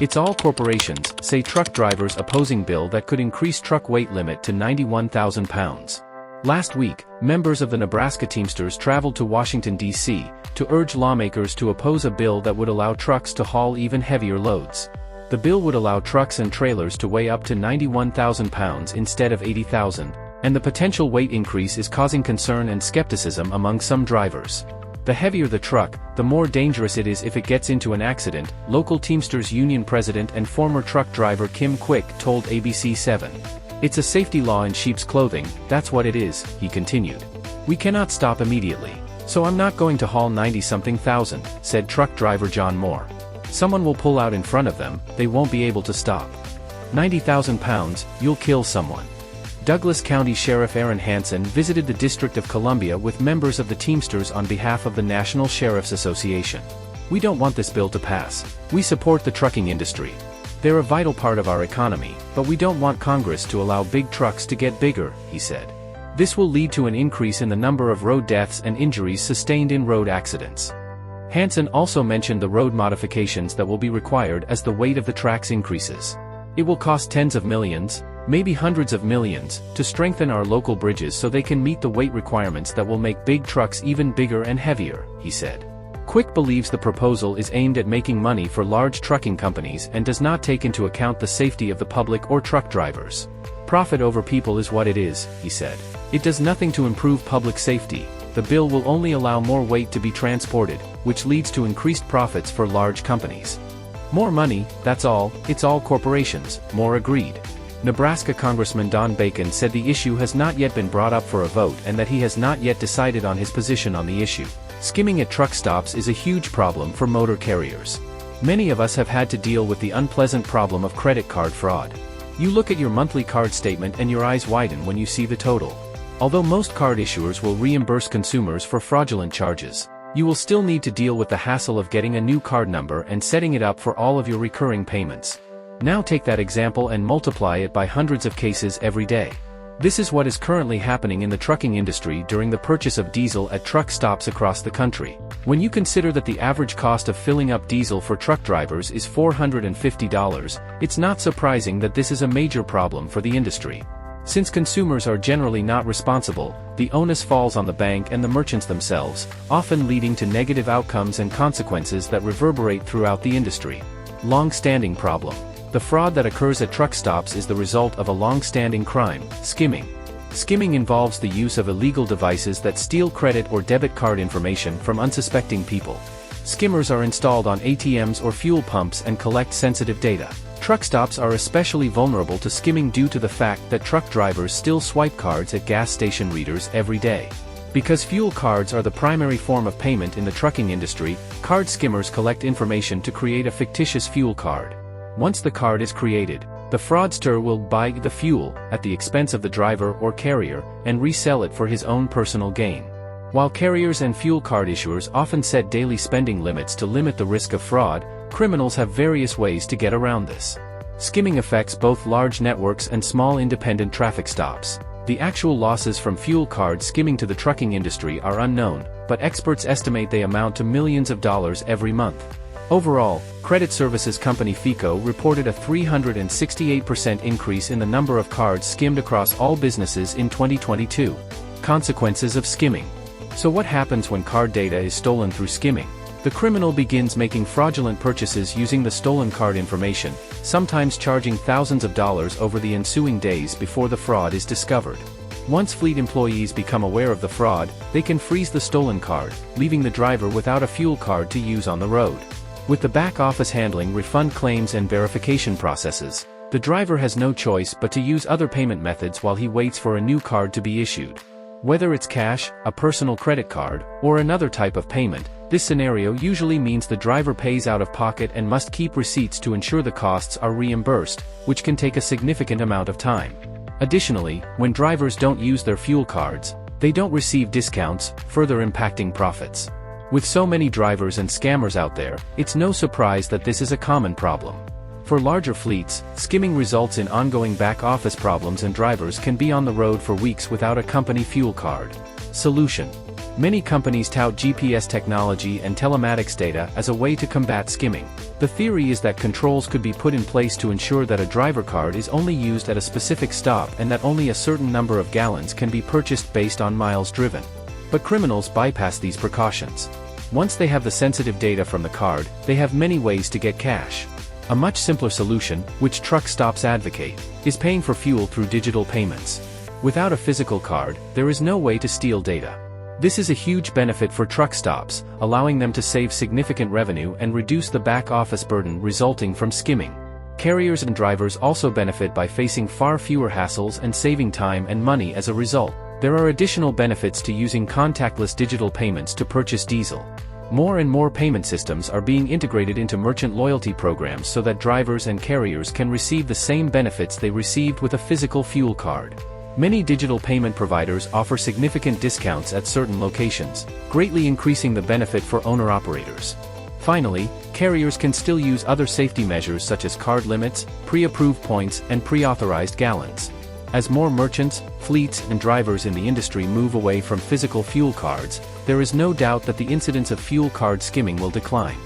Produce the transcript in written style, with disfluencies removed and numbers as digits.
It's all corporations, say truck drivers opposing bill that could increase truck weight limit to 91,000 pounds. Last week, members of the Nebraska Teamsters traveled to Washington, D.C., to urge lawmakers to oppose a bill that would allow trucks to haul even heavier loads. The bill would allow trucks and trailers to weigh up to 91,000 pounds instead of 80,000, and the potential weight increase is causing concern and skepticism among some drivers. The heavier the truck, the more dangerous it is if it gets into an accident, local Teamsters Union president and former truck driver Kim Quick told ABC7. It's a safety law in sheep's clothing, that's what it is, he continued. We cannot stop immediately. So I'm not going to haul 90-something thousand, said truck driver John Moore. Someone will pull out in front of them, they won't be able to stop. 90,000 pounds, you'll kill someone. Douglas County Sheriff Aaron Hansen visited the District of Columbia with members of the Teamsters on behalf of the National Sheriff's Association. We don't want this bill to pass. We support the trucking industry. They're a vital part of our economy, but we don't want Congress to allow big trucks to get bigger, he said. This will lead to an increase in the number of road deaths and injuries sustained in road accidents. Hansen also mentioned the road modifications that will be required as the weight of the tracks increases. It will cost tens of millions, maybe hundreds of millions, to strengthen our local bridges so they can meet the weight requirements that will make big trucks even bigger and heavier, he said. Quick believes the proposal is aimed at making money for large trucking companies and does not take into account the safety of the public or truck drivers. Profit over people is what it is, he said. It does nothing to improve public safety. The bill will only allow more weight to be transported, which leads to increased profits for large companies. More money, that's all, it's all corporations, Moore agreed. Nebraska Congressman Don Bacon said the issue has not yet been brought up for a vote and that he has not yet decided on his position on the issue. Skimming at truck stops is a huge problem for motor carriers. Many of us have had to deal with the unpleasant problem of credit card fraud. You look at your monthly card statement and your eyes widen when you see the total. Although most card issuers will reimburse consumers for fraudulent charges, you will still need to deal with the hassle of getting a new card number and setting it up for all of your recurring payments. Now take that example and multiply it by hundreds of cases every day. This is what is currently happening in the trucking industry during the purchase of diesel at truck stops across the country. When you consider that the average cost of filling up diesel for truck drivers is $450, it's not surprising that this is a major problem for the industry. Since consumers are generally not responsible, the onus falls on the bank and the merchants themselves, often leading to negative outcomes and consequences that reverberate throughout the industry. Long-standing problem. The fraud that occurs at truck stops is the result of a long-standing crime, skimming. Skimming involves the use of illegal devices that steal credit or debit card information from unsuspecting people. Skimmers are installed on ATMs or fuel pumps and collect sensitive data. Truck stops are especially vulnerable to skimming due to the fact that truck drivers still swipe cards at gas station readers every day. Because fuel cards are the primary form of payment in the trucking industry, card skimmers collect information to create a fictitious fuel card. Once the card is created, the fraudster will buy the fuel, at the expense of the driver or carrier, and resell it for his own personal gain. While carriers and fuel card issuers often set daily spending limits to limit the risk of fraud, criminals have various ways to get around this. Skimming affects both large networks and small independent traffic stops. The actual losses from fuel card skimming to the trucking industry are unknown, but experts estimate they amount to millions of dollars every month. Overall, credit services company FICO reported a 368% increase in the number of cards skimmed across all businesses in 2022. Consequences of skimming. So what happens when card data is stolen through skimming? The criminal begins making fraudulent purchases using the stolen card information, sometimes charging thousands of dollars over the ensuing days before the fraud is discovered. Once fleet employees become aware of the fraud, they can freeze the stolen card, leaving the driver without a fuel card to use on the road. With the back office handling refund claims and verification processes, the driver has no choice but to use other payment methods while he waits for a new card to be issued. Whether it's cash, a personal credit card, or another type of payment, this scenario usually means the driver pays out of pocket and must keep receipts to ensure the costs are reimbursed, which can take a significant amount of time. Additionally, when drivers don't use their fuel cards, they don't receive discounts, further impacting profits. With so many drivers and scammers out there, it's no surprise that this is a common problem. For larger fleets, skimming results in ongoing back-office problems and drivers can be on the road for weeks without a company fuel card. Solution. Many companies tout GPS technology and telematics data as a way to combat skimming. The theory is that controls could be put in place to ensure that a driver card is only used at a specific stop and that only a certain number of gallons can be purchased based on miles driven. But criminals bypass these precautions. Once they have the sensitive data from the card, they have many ways to get cash. A much simpler solution, which truck stops advocate, is paying for fuel through digital payments. Without a physical card, there is no way to steal data. This is a huge benefit for truck stops, allowing them to save significant revenue and reduce the back-office burden resulting from skimming. Carriers and drivers also benefit by facing far fewer hassles and saving time and money as a result. There are additional benefits to using contactless digital payments to purchase diesel. More and more payment systems are being integrated into merchant loyalty programs so that drivers and carriers can receive the same benefits they received with a physical fuel card. Many digital payment providers offer significant discounts at certain locations, greatly increasing the benefit for owner-operators. Finally, carriers can still use other safety measures such as card limits, pre-approved points, and pre-authorized gallons. As more merchants, fleets, and drivers in the industry move away from physical fuel cards, there is no doubt that the incidence of fuel card skimming will decline.